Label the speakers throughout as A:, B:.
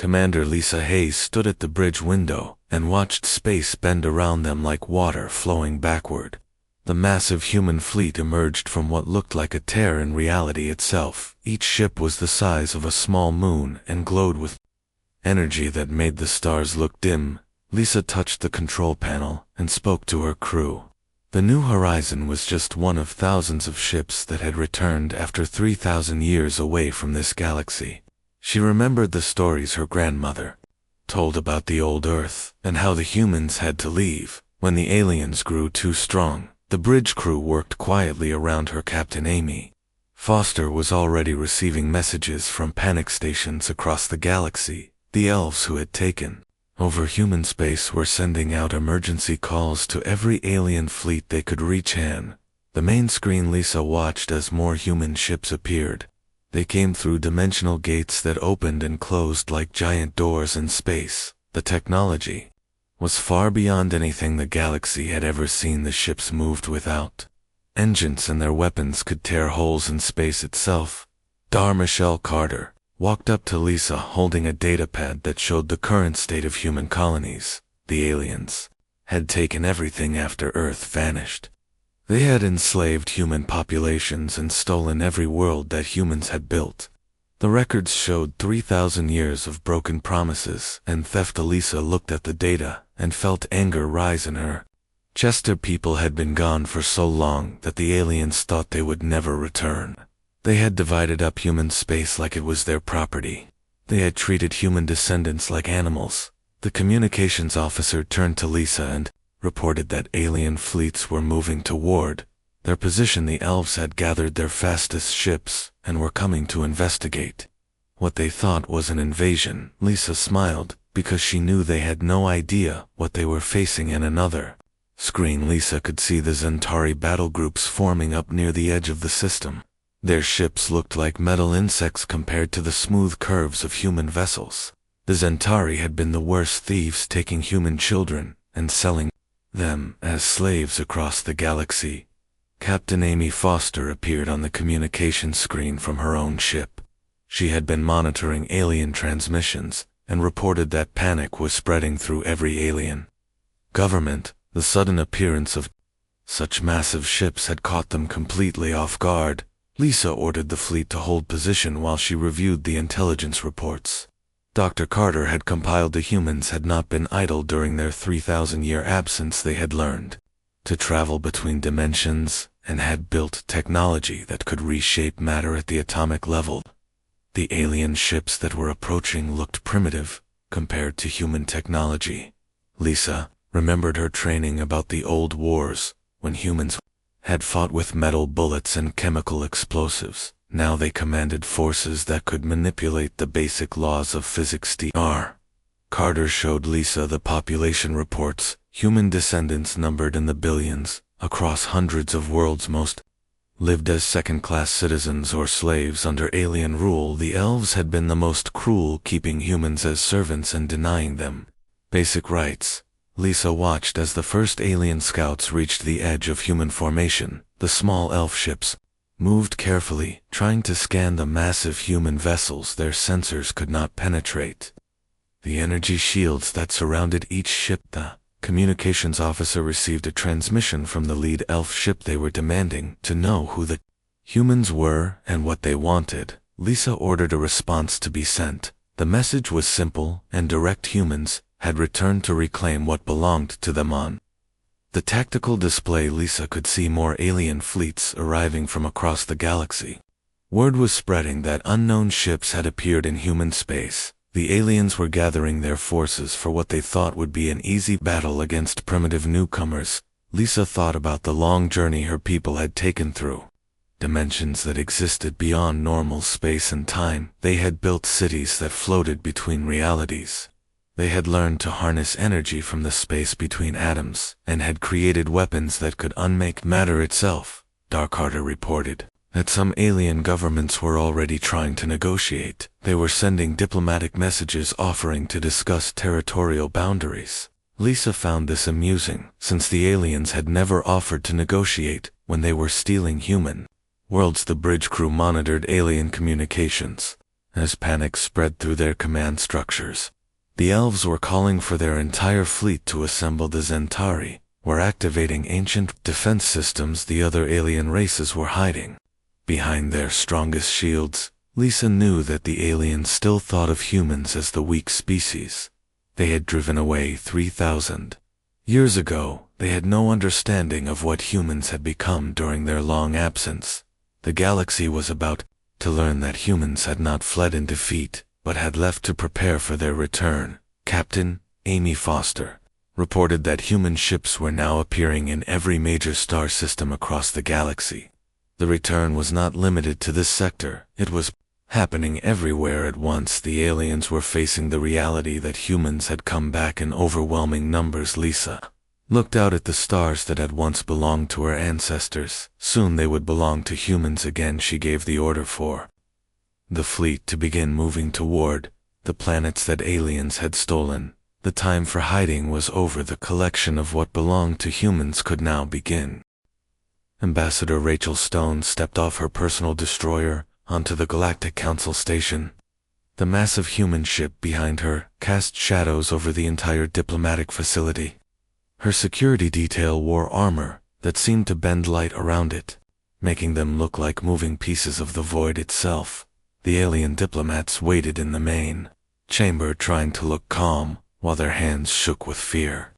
A: Commander Lisa Hayes stood at the bridge window and watched space bend around them like water flowing backward. The massive human fleet emerged from what looked like a tear in reality itself. Each ship was the size of a small moon and glowed with energy that made the stars look dim. Lisa touched the control panel and spoke to her crew. The New Horizon was just one of thousands of ships that had returned after 3,000 years away from this galaxy. She remembered the stories her grandmother told about the old Earth and how the humans had to leave when the aliens grew too strong. The bridge crew worked quietly around her. Captain Amy Foster was already receiving messages from panic stations across the galaxy. The elves who had taken over human space were sending out emergency calls to every alien fleet they could reach. The main screen Lisa watched as more human ships appeared. They came through dimensional gates that opened and closed like giant doors in space. The technology was far beyond anything the galaxy had ever seen. The ships moved without engines and their weapons could tear holes in space itself. Michelle Carter walked up to Lisa holding a datapad that showed the current state of human colonies. The aliens had taken everything after Earth vanished. They had enslaved human populations and stolen every world that humans had built. The records showed 3,000 years of broken promises and theft. Lisa looked at the data and felt anger rise in her chest. Their people had been gone for so long that the aliens thought they would never return. They had divided up human space like it was their property. They had treated human descendants like animals. The communications officer turned to Lisa and reported that alien fleets were moving toward their position. The elves had gathered their fastest ships and were coming to investigate what they thought was an invasion. Lisa smiled because she knew they had no idea what they were facing. In another screen, Lisa could see the Zentari battle groups forming up near the edge of the system. Their ships looked like metal insects compared to the smooth curves of human vessels. The Zentari had been the worst thieves, taking human children and selling them as slaves across the galaxy. Captain Amy Foster appeared on the communication screen from her own ship. She had been monitoring alien transmissions and reported that panic was spreading through every alien government. The sudden appearance of such massive ships had caught them completely off guard. Lisa ordered the fleet to hold position while she reviewed the intelligence reports. Dr. Carter had compiled the humans had not been idle during their 3,000-year absence. They had learned to travel between dimensions and had built technology that could reshape matter at the atomic level. The alien ships that were approaching looked primitive compared to human technology. Lisa remembered her training about the old wars when humans had fought with metal bullets and chemical explosives. Now they commanded forces that could manipulate the basic laws of physics. Dr. Carter showed Lisa the population reports. Human descendants numbered in the billions across hundreds of worlds. Most lived as second-class citizens or slaves under alien rule. The elves had been the most cruel, keeping humans as servants and denying them basic rights. Lisa watched as the first alien scouts reached the edge of human formation. The small elf ships moved carefully, trying to scan the massive human vessels their sensors could not penetrate. The energy shields that surrounded each ship. The communications officer received a transmission from the lead elf ship. They were demanding to know who the humans were and what they wanted. Lisa ordered a response to be sent. The message was simple and direct. Humans had returned to reclaim what belonged to them. On the tactical display, Lisa could see more alien fleets arriving from across the galaxy. Word was spreading that unknown ships had appeared in human space. The aliens were gathering their forces for what they thought would be an easy battle against primitive newcomers. Lisa thought about the long journey her people had taken through dimensions that existed beyond normal space and time. They had built cities that floated between realities. They had learned to harness energy from the space between atoms and had created weapons that could unmake matter itself. Dr. Carter reported that some alien governments were already trying to negotiate. They were sending diplomatic messages offering to discuss territorial boundaries. Lisa found this amusing, since the aliens had never offered to negotiate when they were stealing human worlds. The bridge crew monitored alien communications. as panic spread through their command structures. The elves were calling for their entire fleet to assemble. The Zentari were activating ancient defense systems the other alien races were hiding. Behind their strongest shields, Lisa knew that the aliens still thought of humans as the weak species. They had driven away 3,000 years ago. They had no understanding of what humans had become during their long absence. The galaxy was about to learn that humans had not fled in defeat, but had left to prepare for their return. Captain Amy Foster reported that human ships were now appearing in every major star system across the galaxy. The return was not limited to this sector, it was happening everywhere at once. The aliens were facing the reality that humans had come back in overwhelming numbers. Lisa looked out at the stars that had once belonged to her ancestors. Soon they would belong to humans again. She gave the order for the fleet to begin moving toward the planets that aliens had stolen. The time for hiding was over. The collection of what belonged to humans could now begin. Ambassador Rachel Stone stepped off her personal destroyer onto the Galactic Council station. The massive human ship behind her cast shadows over the entire diplomatic facility. Her security detail wore armor that seemed to bend light around it, making them look like moving pieces of the void itself. The alien diplomats waited in the main chamber, trying to look calm, while their hands shook with fear.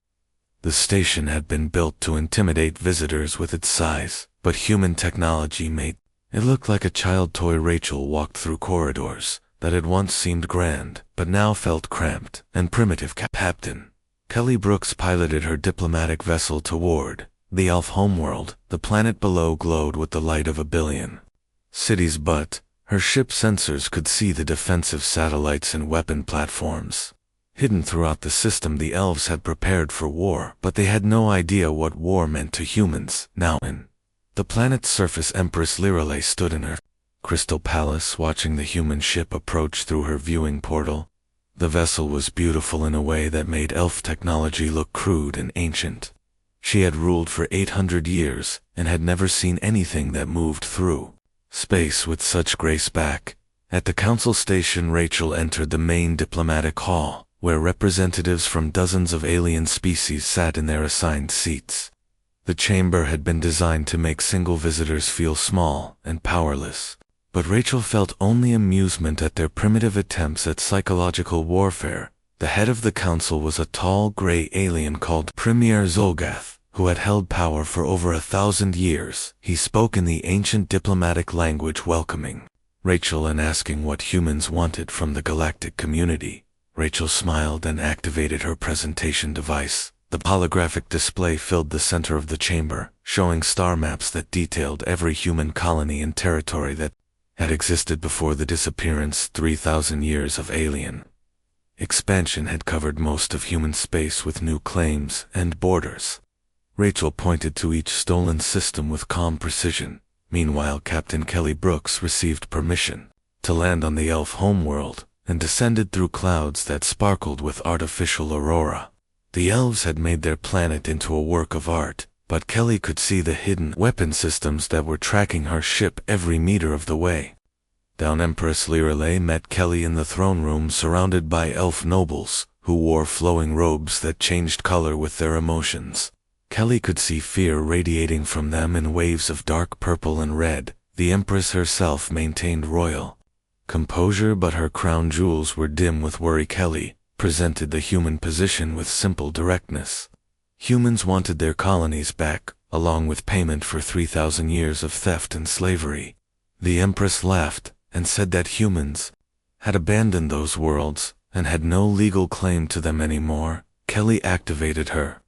A: The station had been built to intimidate visitors with its size, but human technology made it look like a child toy. Rachel walked through corridors that had once seemed grand, but now felt cramped and primitive. Captain Kelly Brooks piloted her diplomatic vessel toward the elf homeworld. The planet below glowed with the light of a billion cities, but her ship's sensors could see the defensive satellites and weapon platforms hidden throughout the system. The elves had prepared for war, but they had no idea what war meant to humans. Now in the planet's surface, Empress Lirale stood in her crystal palace, watching the human ship approach through her viewing portal. The vessel was beautiful in a way that made elf technology look crude and ancient. She had ruled for 800 years and had never seen anything that moved through space with such grace. Back at the council station, Rachel entered the main diplomatic hall, where representatives from dozens of alien species sat in their assigned seats. The chamber had been designed to make single visitors feel small and powerless, but Rachel felt only amusement at their primitive attempts at psychological warfare. The head of the council was a tall gray alien called Premier Zolgath, who had held power for over 1,000 years. He spoke in the ancient diplomatic language, welcoming Rachel and asking what humans wanted from the galactic community. Rachel smiled and activated her presentation device. The holographic display filled the center of the chamber, showing star maps that detailed every human colony and territory that had existed before the disappearance. 3,000 years of alien expansion had covered most of human space with new claims and borders. Rachel pointed to each stolen system with calm precision. Meanwhile, Captain Kelly Brooks received permission to land on the elf homeworld and descended through clouds that sparkled with artificial aurora. The elves had made their planet into a work of art, but Kelly could see the hidden weapon systems that were tracking her ship every meter of the way. Down Empress Lirale met Kelly in the throne room, surrounded by elf nobles, who wore flowing robes that changed color with their emotions. Kelly could see fear radiating from them in waves of dark purple and red. The Empress herself maintained royal composure, but her crown jewels were dim with worry. Kelly presented the human position with simple directness. Humans wanted their colonies back, along with payment for 3,000 years of theft and slavery. The Empress laughed and said that humans had abandoned those worlds and had no legal claim to them anymore. Kelly activated her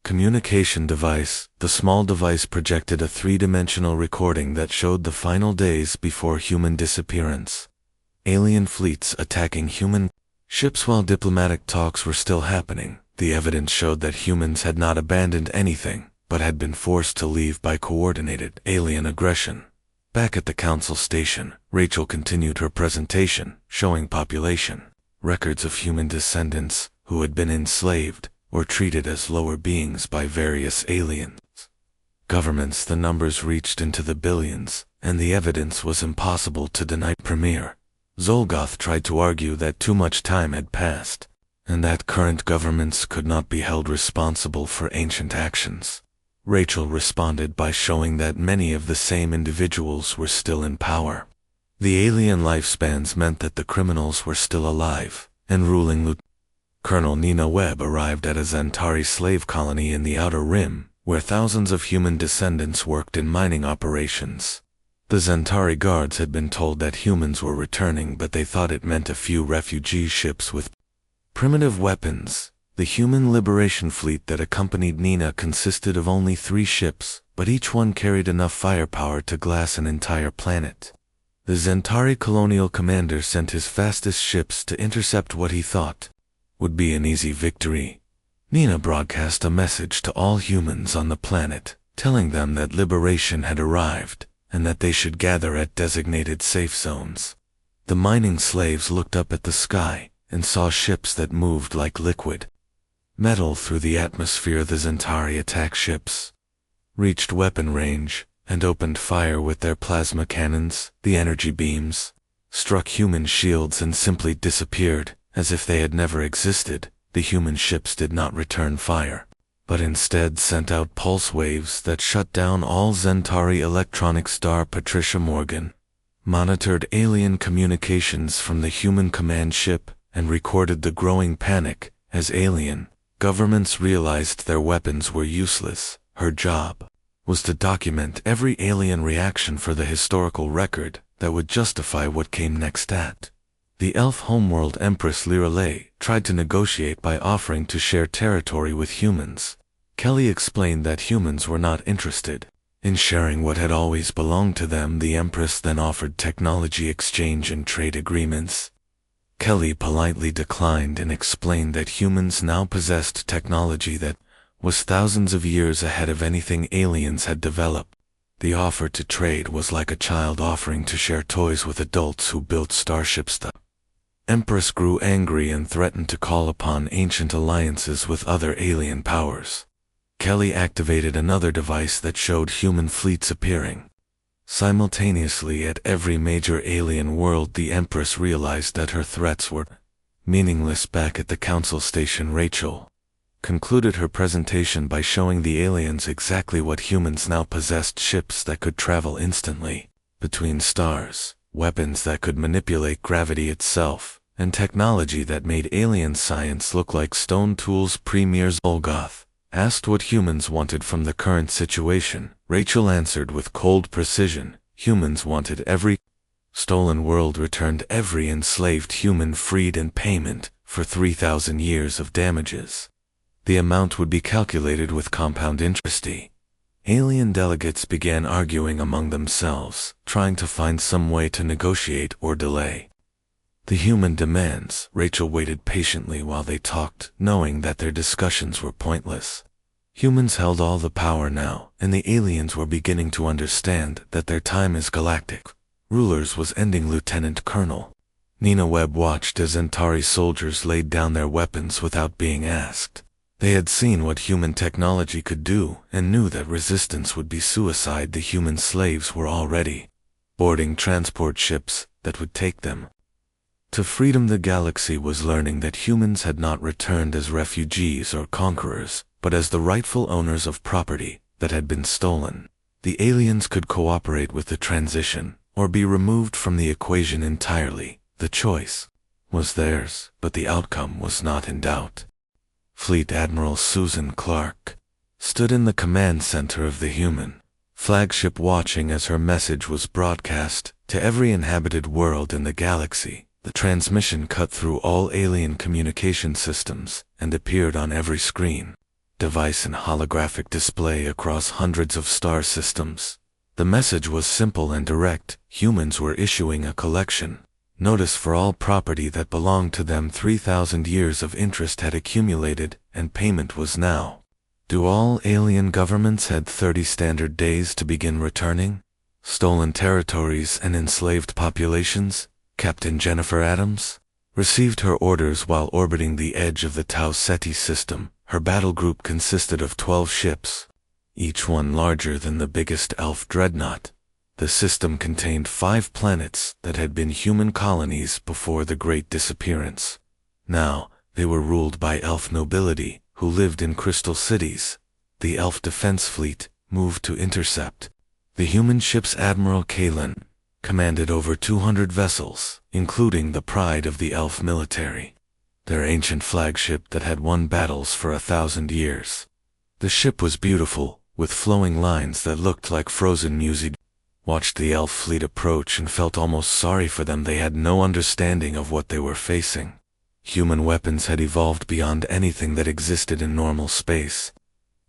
A: communication device. The small device projected a three-dimensional recording that showed the final days before human disappearance. Alien fleets attacking human ships while diplomatic talks were still happening. The evidence showed that humans had not abandoned anything, but had been forced to leave by coordinated alien aggression. Back at the council station, Rachel continued her presentation, showing population records of human descendants who had been enslaved or treated as lower beings by various aliens governments. The numbers reached into the billions, and the evidence was impossible to deny. Premier Zolgoth tried to argue that too much time had passed, and that current governments could not be held responsible for ancient actions. Rachel responded by showing that many of the same individuals were still in power. The alien lifespans meant that the criminals were still alive and ruling. Colonel Nina Webb arrived at a Zentari slave colony in the Outer Rim, where thousands of human descendants worked in mining operations. The Zentari guards had been told that humans were returning, but they thought it meant a few refugee ships with primitive weapons. The human liberation fleet that accompanied Nina consisted of only 3 ships, but each one carried enough firepower to glass an entire planet. The Zentari colonial commander sent his fastest ships to intercept what he thought would be an easy victory. Nina broadcast a message to all humans on the planet, telling them that liberation had arrived and that they should gather at designated safe zones. The mining slaves looked up at the sky and saw ships that moved like liquid metal through the atmosphere. The Zentari attack ships reached weapon range and opened fire with their plasma cannons. The energy beams struck human shields and simply disappeared, as if they had never existed. The human ships did not return fire, but instead sent out pulse waves that shut down all Zentari electronics. Star Patricia Morgan monitored alien communications from the human command ship and recorded the growing panic as alien governments realized their weapons were useless. Her job was to document every alien reaction for the historical record that would justify what came next. The elf homeworld Empress Lirale tried to negotiate by offering to share territory with humans. Kelly explained that humans were not interested in sharing what had always belonged to them. The Empress then offered technology exchange and trade agreements. Kelly politely declined and explained that humans now possessed technology that was thousands of years ahead of anything aliens had developed. The offer to trade was like a child offering to share toys with adults who built starships. The Empress grew angry and threatened to call upon ancient alliances with other alien powers. Kelly activated another device that showed human fleets appearing simultaneously at every major alien world. The Empress realized that her threats were meaningless. Back at the council station, Rachel concluded her presentation by showing the aliens exactly what humans now possessed: ships that could travel instantly between stars, weapons that could manipulate gravity itself, and technology that made alien science look like stone tools. Premier Zolgoth asked what humans wanted from the current situation. Rachel answered with cold precision. Humans wanted every stolen world returned, every enslaved human freed, in payment for 3,000 years of damages. The amount would be calculated with compound interest. Alien delegates began arguing among themselves, trying to find some way to negotiate or delay the human demands. Rachel waited patiently while they talked, knowing that their discussions were pointless. Humans held all the power now, and the aliens were beginning to understand that their time as galactic rulers was ending. Lieutenant Colonel Nina Webb watched as Zentari soldiers laid down their weapons without being asked. They had seen what human technology could do and knew that resistance would be suicide. The human slaves were already boarding transport ships that would take them to freedom. The galaxy was learning that humans had not returned as refugees or conquerors, but as the rightful owners of property that had been stolen. The aliens could cooperate with the transition or be removed from the equation entirely. The choice was theirs, but the outcome was not in doubt. Fleet Admiral Susan Clark stood in the command center of the human flagship, watching as her message was broadcast to every inhabited world in the galaxy. The transmission cut through all alien communication systems and appeared on every screen, device, and holographic display across hundreds of star systems. The message was simple and direct. Humans were issuing a collection notice for all property that belonged to them. 3,000 years of interest had accumulated, and payment was now due. All alien governments had 30 standard days to begin returning stolen territories and enslaved populations. Captain Jennifer Adams received her orders while orbiting the edge of the Tau Ceti system. Her battle group consisted of 12 ships, each one larger than the biggest elf dreadnought. The system contained 5 planets that had been human colonies before the Great Disappearance. Now, they were ruled by elf nobility, who lived in crystal cities. The elf defense fleet moved to intercept. The human ships Admiral Kalen commanded over 200 vessels, including the pride of the elf military, their ancient flagship that had won battles for 1,000 years. The ship was beautiful, with flowing lines that looked like frozen music. Watched the elf fleet approach and felt almost sorry for them. They had no understanding of what they were facing. Human weapons had evolved beyond anything that existed in normal space.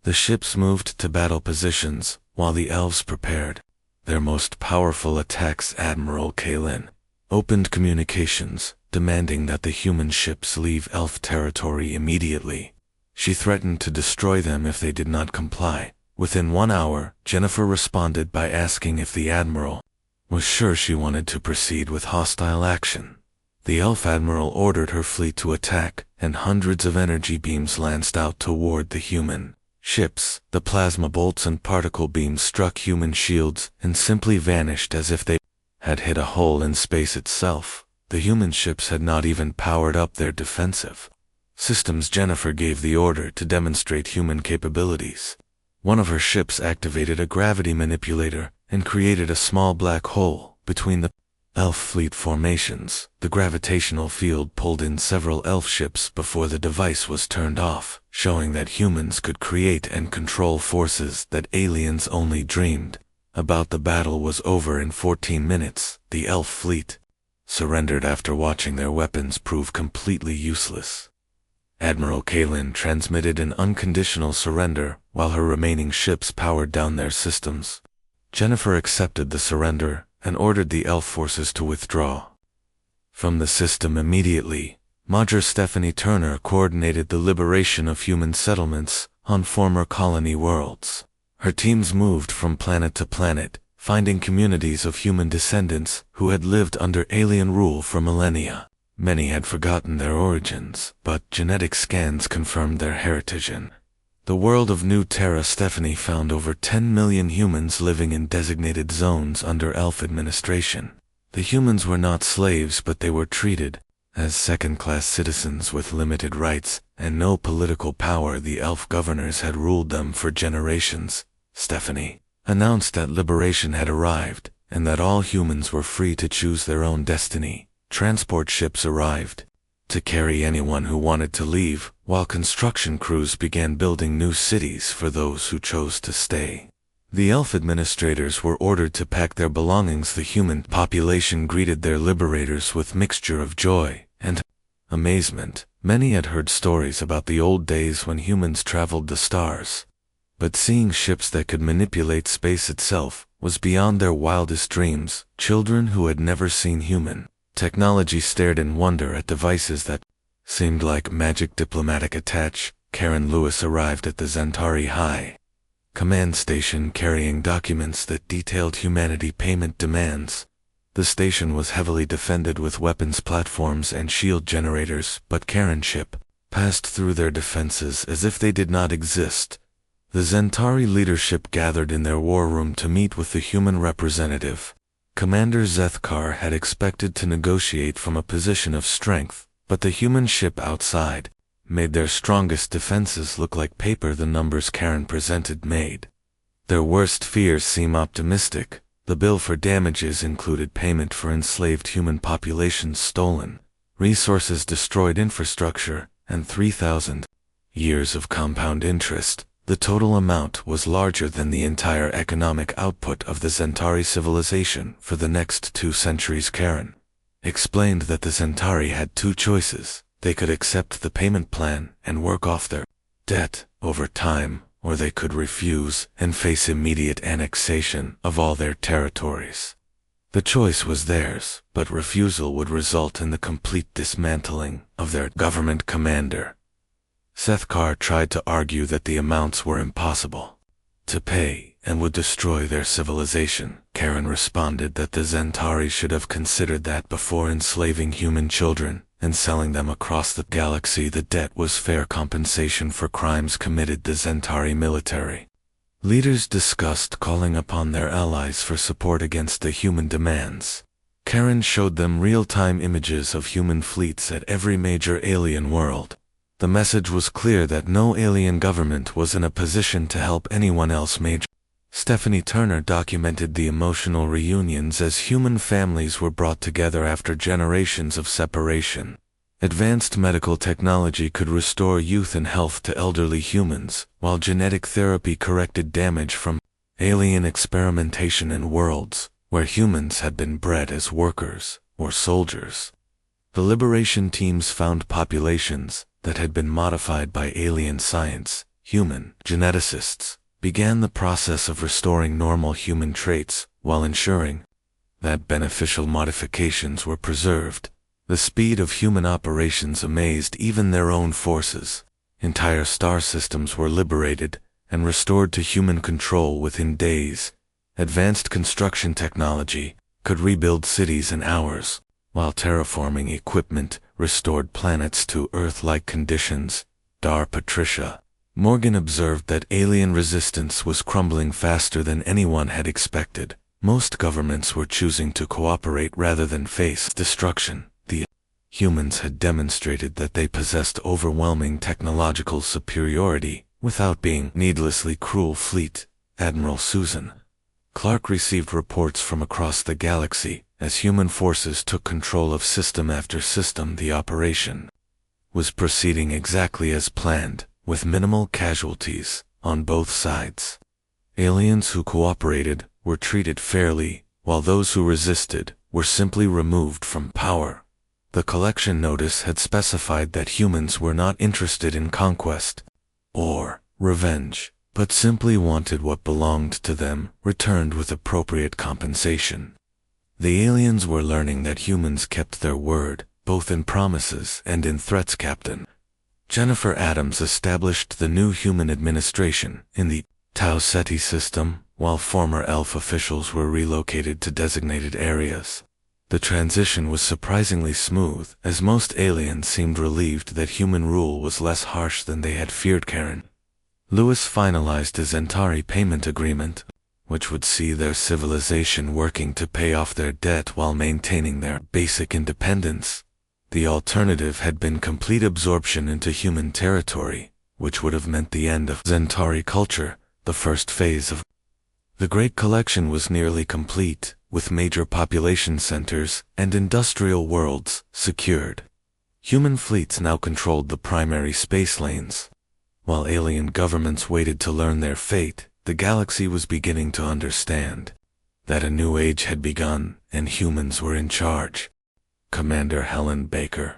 A: The ships moved to battle positions, while the elves prepared. Their most powerful attacks, Admiral Kalen opened communications, demanding that the human ships leave elf territory immediately. She threatened to destroy them if they did not comply. Within 1 hour, Jennifer responded by asking if the Admiral was sure she wanted to proceed with hostile action. The elf Admiral ordered her fleet to attack, and hundreds of energy beams lanced out toward the human ships. The plasma bolts and particle beams struck human shields and simply vanished as if they had hit a hole in space itself. The human ships had not even powered up their defensive systems. Jennifer gave the order to demonstrate human capabilities. One of her ships activated a gravity manipulator and created a small black hole between the elf fleet formations. The gravitational field pulled in several elf ships before the device was turned off, showing that humans could create and control forces that aliens only dreamed about. The battle was over in 14 minutes. The elf fleet surrendered after watching their weapons prove completely useless. Admiral Kalen transmitted an unconditional surrender while her remaining ships powered down their systems. Jennifer accepted the surrender and ordered the elf forces to withdraw from the system immediately. Major Stephanie Turner coordinated the liberation of human settlements on former colony worlds. Her teams moved from planet to planet, finding communities of human descendants who had lived under alien rule for millennia. Many had forgotten their origins, but genetic scans confirmed their heritage. In the world of New Terra, Stephanie found over 10 million humans living in designated zones under elf administration. The humans were not slaves, but they were treated as second-class citizens with limited rights and no political power. The elf governors had ruled them for generations. Stephanie announced that liberation had arrived and that all humans were free to choose their own destiny. Transport ships arrived to carry anyone who wanted to leave, while construction crews began building new cities for those who chose to stay. The elf administrators were ordered to pack their belongings. The human population greeted their liberators with mixture of joy and amazement. Many had heard stories about the old days when humans traveled the stars, but seeing ships that could manipulate space itself was beyond their wildest dreams. Children who had never seen human technology stared in wonder at devices that seemed like magic. Diplomatic attach Karen Lewis arrived at the Zentari High Command Station carrying documents that detailed humanity payment demands. The station was heavily defended with weapons platforms and shield generators, but Karen's ship passed through their defenses as if they did not exist. The Zentari leadership gathered in their war room to meet with the human representative. Commander Zethkar had expected to negotiate from a position of strength, but the human ship outside made their strongest defenses look like paper. The numbers Karen presented made their worst fears seem optimistic. The bill for damages included payment for enslaved human populations stolen, resources destroyed, infrastructure, and 3,000 years of compound interest. The total amount was larger than the entire economic output of the Zentari civilization for the next 2 centuries. Karen explained that the Zentari had 2 choices. They could accept the payment plan and work off their debt over time, or they could refuse and face immediate annexation of all their territories. The choice was theirs, but refusal would result in the complete dismantling of their government. Commander Zethkar tried to argue that the amounts were impossible to pay and would destroy their civilization. Karen responded that the Zentari should have considered that before enslaving human children and selling them across the galaxy. The debt was fair compensation for crimes committed. The Zentari military Leaders discussed calling upon their allies for support against the human demands. Karen showed them real-time images of human fleets at every major alien world. The message was clear that no alien government was in a position to help anyone else major. Stephanie Turner documented the emotional reunions as human families were brought together after generations of separation. Advanced medical technology could restore youth and health to elderly humans, while genetic therapy corrected damage from alien experimentation in worlds where humans had been bred as workers or soldiers. The liberation teams found populations that had been modified by alien science. Human geneticists began the process of restoring normal human traits while ensuring that beneficial modifications were preserved. The speed of human operations amazed even their own forces. Entire star systems were liberated and restored to human control within days. Advanced construction technology could rebuild cities in hours, while terraforming equipment restored planets to Earth-like conditions. Dar Patricia Morgan observed that alien resistance was crumbling faster than anyone had expected. Most governments were choosing to cooperate rather than face destruction. The humans had demonstrated that they possessed overwhelming technological superiority without being needlessly cruel. Fleet Admiral Susan Clark received reports from across the galaxy as human forces took control of system after system. The operation was proceeding exactly as planned, with minimal casualties on both sides. Aliens who cooperated were treated fairly, while those who resisted were simply removed from power. The collection notice had specified that humans were not interested in conquest or revenge, but simply wanted what belonged to them returned with appropriate compensation. The aliens were learning that humans kept their word, both in promises and in threats. Captain Jennifer Adams established the new human administration in the Tau Ceti system, while former ELF officials were relocated to designated areas. The transition was surprisingly smooth, as most aliens seemed relieved that human rule was less harsh than they had feared. Karen Lewis finalized a Zentari payment agreement, which would see their civilization working to pay off their debt while maintaining their basic independence. The alternative had been complete absorption into human territory, which would have meant the end of Zentari culture. The first phase of the Great Collection was nearly complete, with major population centers and industrial worlds secured. Human fleets now controlled the primary space lanes. While alien governments waited to learn their fate, the galaxy was beginning to understand that a new age had begun and humans were in charge. Commander Helen Baker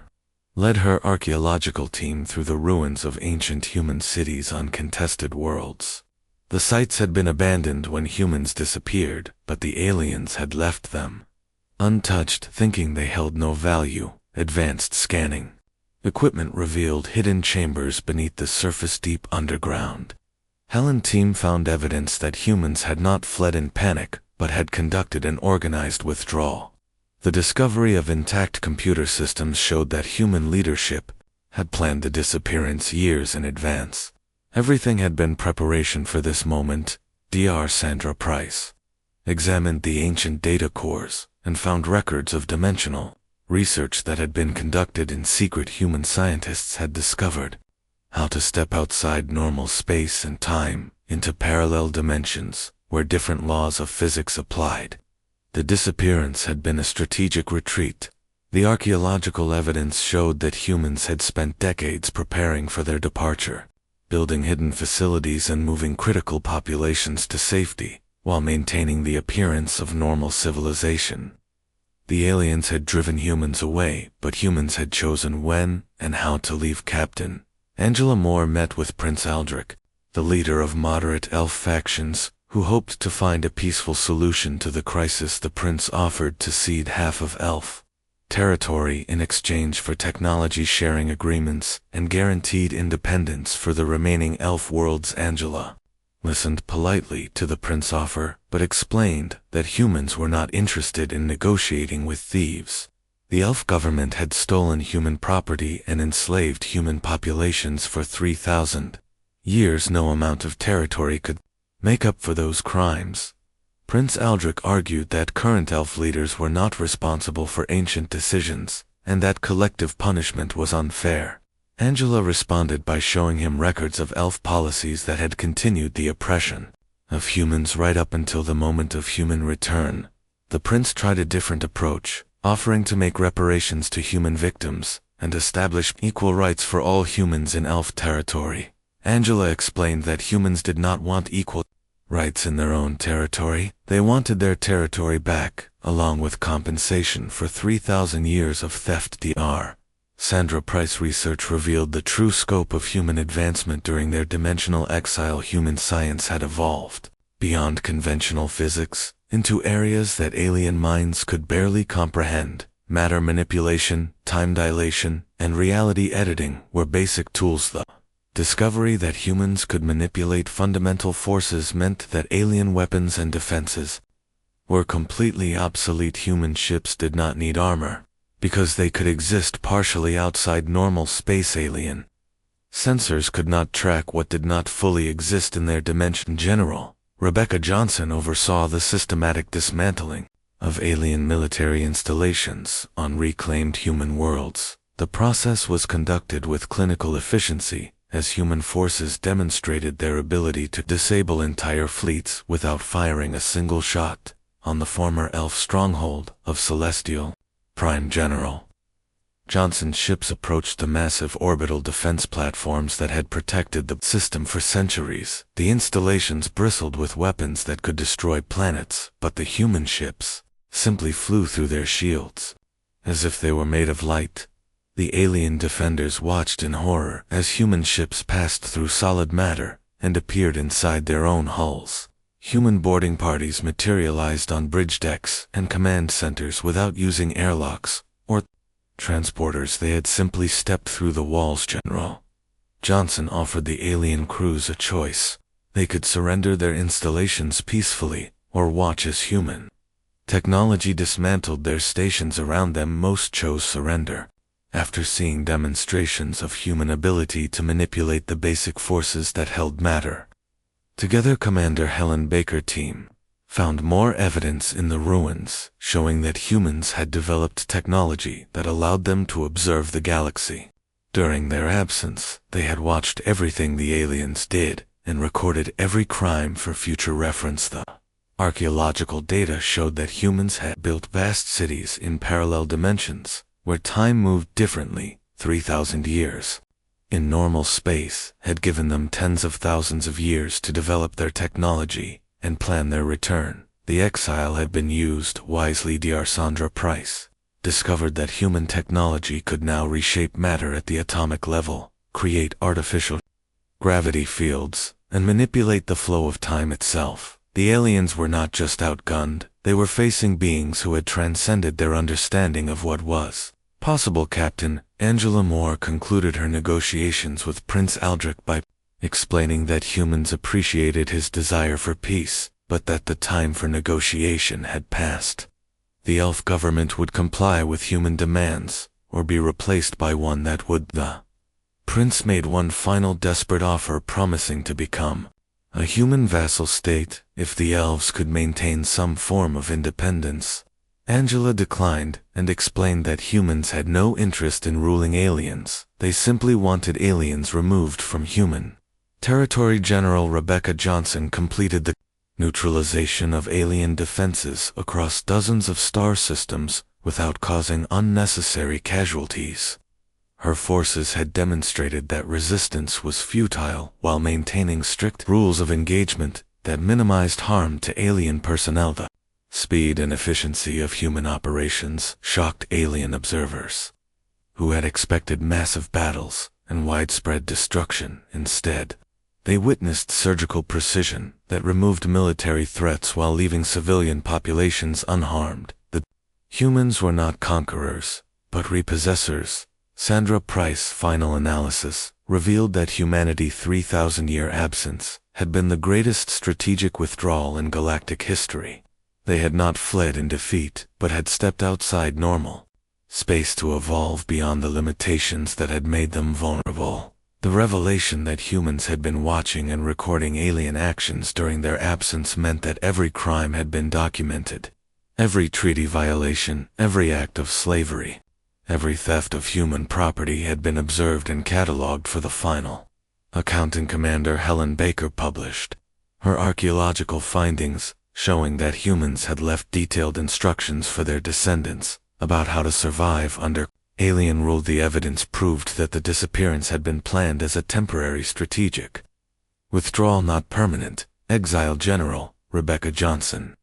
A: led her archaeological team through the ruins of ancient human cities on contested worlds. The sites had been abandoned when humans disappeared, but the aliens had left them untouched, thinking they held no value. Advanced scanning equipment revealed hidden chambers beneath the surface deep underground. Helen's team found evidence that humans had not fled in panic, but had conducted an organized withdrawal. The discovery of intact computer systems showed that human leadership had planned the disappearance years in advance. Everything had been preparation for this moment. Dr. Sandra Price examined the ancient data cores and found records of dimensional research that had been conducted in secret. Human scientists had discovered how to step outside normal space and time into parallel dimensions where different laws of physics applied. The disappearance had been a strategic retreat. The archaeological evidence showed that humans had spent decades preparing for their departure, building hidden facilities and moving critical populations to safety, while maintaining the appearance of normal civilization. The aliens had driven humans away, but humans had chosen when and how to leave. Captain Angela Moore met with Prince Aldrich, the leader of moderate elf factions, who hoped to find a peaceful solution to the crisis. The prince offered to cede half of elf territory in exchange for technology sharing agreements and guaranteed independence for the remaining elf worlds. Angela listened politely to the prince's offer, but explained that humans were not interested in negotiating with thieves. The elf government had stolen human property and enslaved human populations for 3,000 years. No amount of territory could make up for those crimes. Prince Aldrich argued that current elf leaders were not responsible for ancient decisions, and that collective punishment was unfair. Angela responded by showing him records of elf policies that had continued the oppression of humans right up until the moment of human return. The prince tried a different approach, offering to make reparations to human victims and establish equal rights for all humans in elf territory. Angela explained that humans did not want equal rights in their own territory. They wanted their territory back, along with compensation for 3,000 years of theft. Dr. Sandra Price research revealed the true scope of human advancement during their dimensional exile. Human science had evolved beyond conventional physics into areas that alien minds could barely comprehend. Matter manipulation, time dilation, and reality editing were basic tools. The discovery that humans could manipulate fundamental forces meant that alien weapons and defenses were completely obsolete. Human ships did not need armor, because they could exist partially outside normal space. Alien sensors could not track what did not fully exist in their dimension. General Rebecca Johnson oversaw the systematic dismantling of alien military installations on reclaimed human worlds. The process was conducted with clinical efficiency, as human forces demonstrated their ability to disable entire fleets without firing a single shot. On the former elf stronghold of Celestial Prime, General Johnson's ships approached the massive orbital defense platforms that had protected the system for centuries. The installations bristled with weapons that could destroy planets, but the human ships simply flew through their shields as if they were made of light. The alien defenders watched in horror as human ships passed through solid matter and appeared inside their own hulls. Human boarding parties materialized on bridge decks and command centers without using airlocks or transporters. They had simply stepped through the walls. General Johnson offered the alien crews a choice. They could surrender their installations peacefully or watch as human technology dismantled their stations around them. Most chose surrender, after seeing demonstrations of human ability to manipulate the basic forces that held matter. Together, Commander Helen Baker's team found more evidence in the ruins, showing that humans had developed technology that allowed them to observe the galaxy. During their absence, they had watched everything the aliens did and recorded every crime for future reference. The archaeological data showed that humans had built vast cities in parallel dimensions, where time moved differently. 3,000 years in normal space had given them tens of thousands of years to develop their technology and plan their return. The exile had been used wisely. Dr. Sandra Price discovered that human technology could now reshape matter at the atomic level, create artificial gravity fields, and manipulate the flow of time itself. The aliens were not just outgunned, they were facing beings who had transcended their understanding of what was possible. Captain Angela Moore concluded her negotiations with Prince Aldrich by explaining that humans appreciated his desire for peace, but that the time for negotiation had passed. The elf government would comply with human demands, or be replaced by one that would. The prince made one final desperate offer, promising to become a human vassal state if the elves could maintain some form of independence. Angela declined and explained that humans had no interest in ruling aliens. They simply wanted aliens removed from human territory. General Rebecca Johnson completed the neutralization of alien defenses across dozens of star systems without causing unnecessary casualties. Her forces had demonstrated that resistance was futile while maintaining strict rules of engagement that minimized harm to alien personnel. The speed and efficiency of human operations shocked alien observers, who had expected massive battles and widespread destruction. Instead, they witnessed surgical precision that removed military threats while leaving civilian populations unharmed. The humans were not conquerors, but repossessors. Sandra Price's final analysis revealed that humanity's 3,000-year absence had been the greatest strategic withdrawal in galactic history. They had not fled in defeat, but had stepped outside normal space to evolve beyond the limitations that had made them vulnerable. The revelation that humans had been watching and recording alien actions during their absence meant that every crime had been documented. Every treaty violation, every act of slavery, every theft of human property had been observed and catalogued for the final. Accounting Commander Helen Baker published her archaeological findings, showing that humans had left detailed instructions for their descendants about how to survive under alien rule. The evidence proved that the disappearance had been planned as a temporary strategic withdrawal, not permanent. Exile General Rebecca Johnson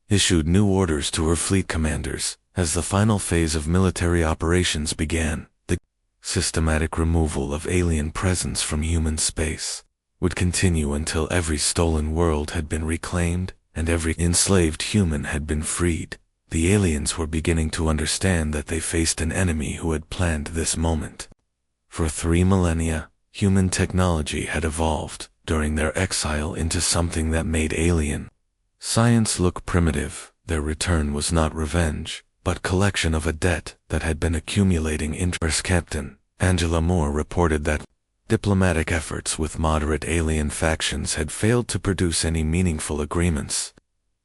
A: issued new orders to her fleet commanders as the final phase of military operations began. The systematic removal of alien presence from human space would continue until every stolen world had been reclaimed and every enslaved human had been freed. The aliens were beginning to understand that they faced an enemy who had planned this moment. For 3 millennia, human technology had evolved during their exile into something that made alien science look primitive. Their return was not revenge, but collection of a debt that had been accumulating. Interest Captain Angela Moore reported that diplomatic efforts with moderate alien factions had failed to produce any meaningful agreements.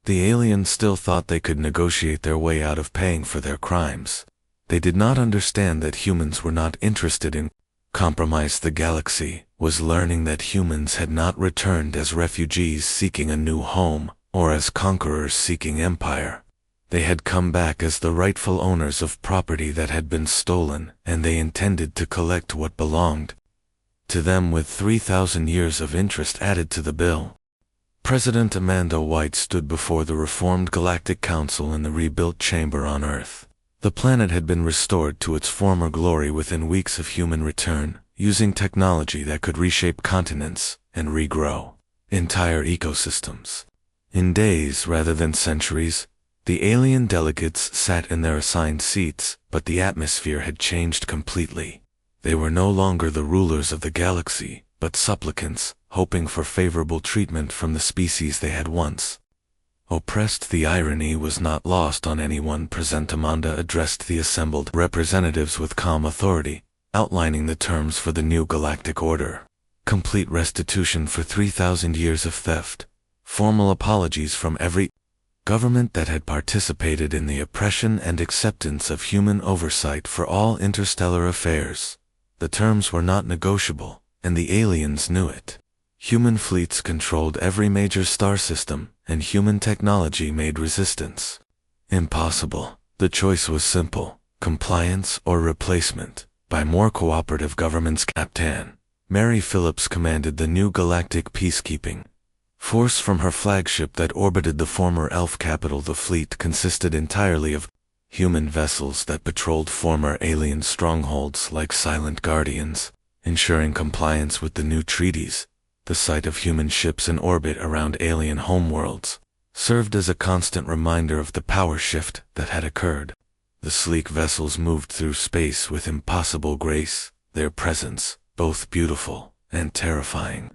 A: The aliens still thought they could negotiate their way out of paying for their crimes. They did not understand that humans were not interested in compromise. The galaxy was learning that humans had not returned as refugees seeking a new home, or as conquerors seeking empire. They had come back as the rightful owners of property that had been stolen, and they intended to collect what belonged to them with 3,000 years of interest added to the bill. President Amanda White stood before the reformed Galactic Council in the rebuilt chamber on Earth. The planet had been restored to its former glory within weeks of human return, using technology that could reshape continents and regrow entire ecosystems. In days rather than centuries, the alien delegates sat in their assigned seats, but the atmosphere had changed completely. They were no longer the rulers of the galaxy, but supplicants, hoping for favorable treatment from the species they had once oppressed. The irony was not lost on anyone present. Amanda addressed the assembled representatives with calm authority, outlining the terms for the new galactic order. Complete restitution for 3,000 years of theft. Formal apologies from every government that had participated in the oppression and acceptance of human oversight for all interstellar affairs. The terms were not negotiable, and the aliens knew it. Human fleets controlled every major star system, and human technology made resistance impossible. The choice was simple: compliance or replacement by more cooperative governments. Captain Mary Phillips commanded the new galactic peacekeeping force from her flagship that orbited the former elf capital. The fleet consisted entirely of human vessels that patrolled former alien strongholds like silent guardians, ensuring compliance with the new treaties. The sight of human ships in orbit around alien homeworlds served as a constant reminder of the power shift that had occurred. The sleek vessels moved through space with impossible grace, their presence both beautiful and terrifying.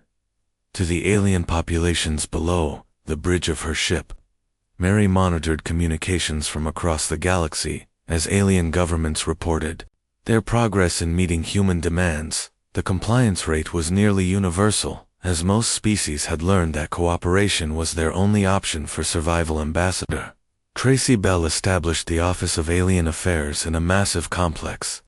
A: To the alien populations below the bridge of her ship, Mary monitored communications from across the galaxy as alien governments reported their progress in meeting human demands. The compliance rate was nearly universal, as most species had learned that cooperation was their only option for survival. Ambassador Tracy Bell established the Office of Alien Affairs in a massive complex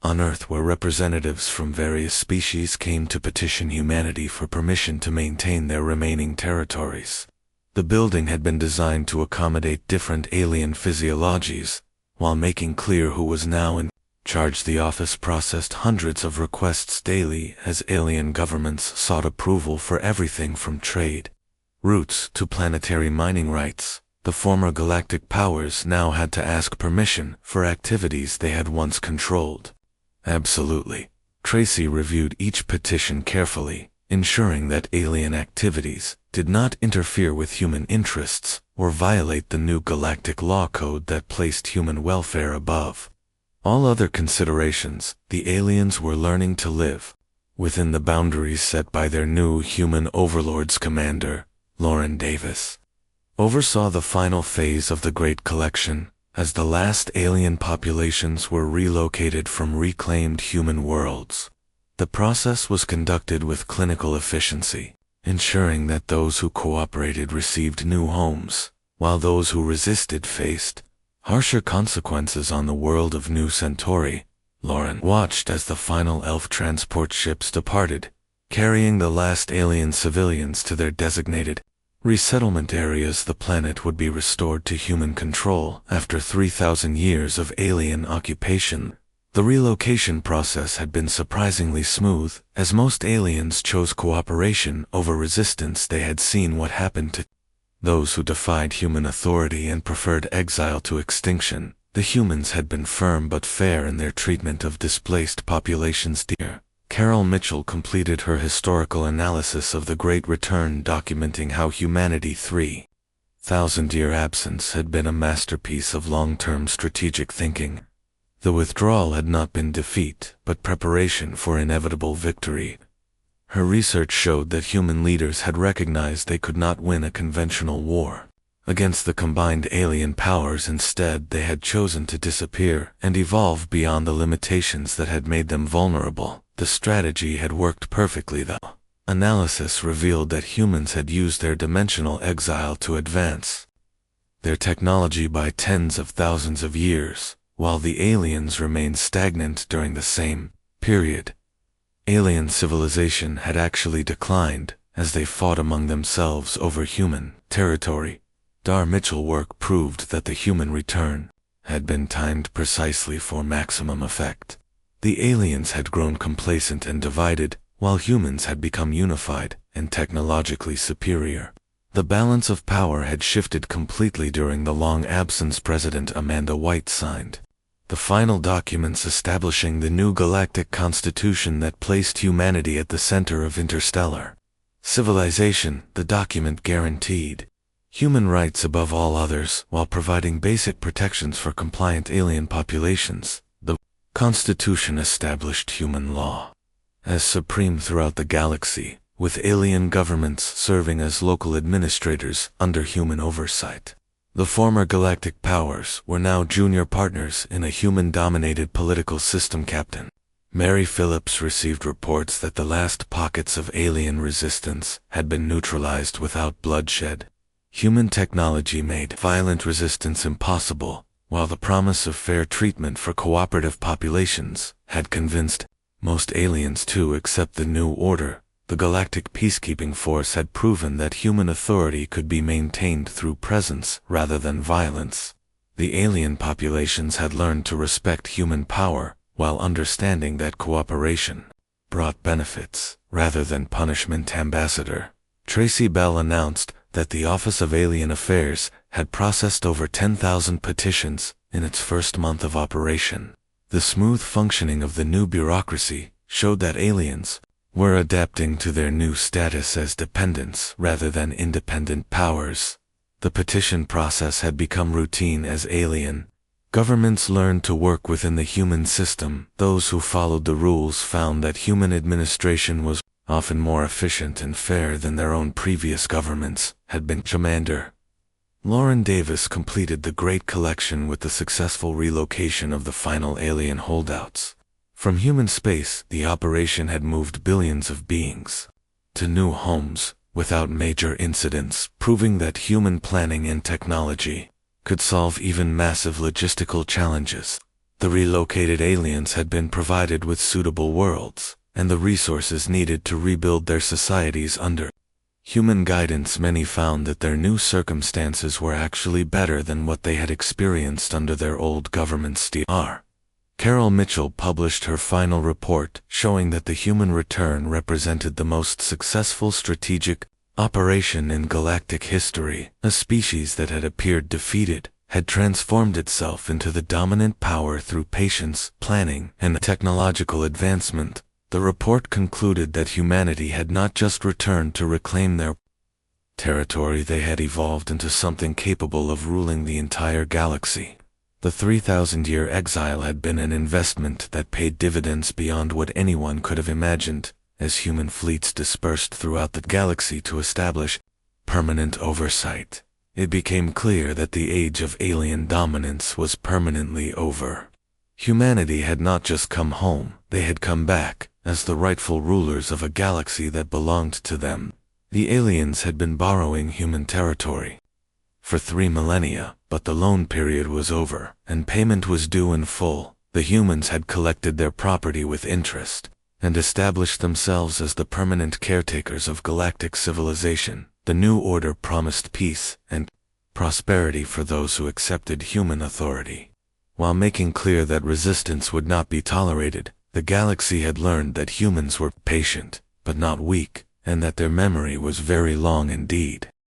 A: on Earth where representatives from various species came to petition humanity for permission to maintain their remaining territories. The building had been designed to accommodate different alien physiologies, while making clear who was now in charge. The office processed hundreds of requests daily as alien governments sought approval for everything from trade routes to planetary mining rights. The former galactic powers now had to ask permission for activities they had once controlled. Absolutely. Tracy reviewed each petition carefully, ensuring that alien activities did not interfere with human interests or violate the new galactic law code that placed human welfare above all other considerations. The aliens were learning to live within the boundaries set by their new human overlords. Commander Lauren Davis oversaw the final phase of the Great Collection, as the last alien populations were relocated from reclaimed human worlds. The process was conducted with clinical efficiency, ensuring that those who cooperated received new homes, while those who resisted faced harsher consequences on the world of New Centauri. Lauren watched as the final elf transport ships departed, carrying the last alien civilians to their designated resettlement areas. The planet would be restored to human control after 3,000 years of alien occupation. The relocation process had been surprisingly smooth, as most aliens chose cooperation over resistance. They had seen what happened to those who defied human authority and preferred exile to extinction. The humans had been firm but fair in their treatment of displaced populations. Dear Carol Mitchell completed her historical analysis of the Great Return, documenting how humanity's 3,000-year absence had been a masterpiece of long-term strategic thinking. The withdrawal had not been defeat, but preparation for inevitable victory. Her research showed that human leaders had recognized they could not win a conventional war against the combined alien powers. Instead, they had chosen to disappear and evolve beyond the limitations that had made them vulnerable. The strategy had worked perfectly, though. Analysis revealed that humans had used their dimensional exile to advance their technology by tens of thousands of years, while the aliens remained stagnant during the same period. Alien civilization had actually declined as they fought among themselves over human territory. Mitchell's work proved that the human return had been timed precisely for maximum effect. The aliens had grown complacent and divided, while humans had become unified and technologically superior. The balance of power had shifted completely during the long absence. President Amanda White signed the final documents establishing the new galactic constitution that placed humanity at the center of interstellar civilization. The document guaranteed human rights above all others while providing basic protections for compliant alien populations. The Constitution established human law as supreme throughout the galaxy, with alien governments serving as local administrators under human oversight. The former galactic powers were now junior partners in a human-dominated political system. Captain Mary Phillips received reports that the last pockets of alien resistance had been neutralized without bloodshed. Human technology made violent resistance impossible, while the promise of fair treatment for cooperative populations had convinced most aliens to accept the new order. The Galactic Peacekeeping Force had proven that human authority could be maintained through presence rather than violence. The alien populations had learned to respect human power, while understanding that cooperation brought benefits rather than punishment. Ambassador Tracy Bell announced that the Office of Alien Affairs had processed over 10,000 petitions in its first month of operation. The smooth functioning of the new bureaucracy showed that aliens were adapting to their new status as dependents rather than independent powers. The petition process had become routine as alien governments learned to work within the human system. Those who followed the rules found that human administration was often more efficient and fair than their own previous governments had been. Commander Lauren Davis completed the Great Collection with the successful relocation of the final alien holdouts. From human space, the operation had moved billions of beings to new homes without major incidents, proving that human planning and technology could solve even massive logistical challenges. The relocated aliens had been provided with suitable worlds and the resources needed to rebuild their societies under human guidance. Many found that their new circumstances were actually better than what they had experienced under their old government's Dr. Carol Mitchell published her final report, showing that the human return represented the most successful strategic operation in galactic history. A species that had appeared defeated had transformed itself into the dominant power through patience, planning, and technological advancement. The report concluded that humanity had not just returned to reclaim their territory, they had evolved into something capable of ruling the entire galaxy. The 3,000-year exile had been an investment that paid dividends beyond what anyone could have imagined, as human fleets dispersed throughout the galaxy to establish permanent oversight. It became clear that the age of alien dominance was permanently over. Humanity had not just come home, they had come back, as the rightful rulers of a galaxy that belonged to them. The aliens had been borrowing human territory for 3 millennia, but the loan period was over, and payment was due in full. The humans had collected their property with interest, and established themselves as the permanent caretakers of galactic civilization. The new order promised peace and prosperity for those who accepted human authority. While making clear that resistance would not be tolerated, the galaxy had learned that humans were patient, but not weak, and that their memory was very long indeed.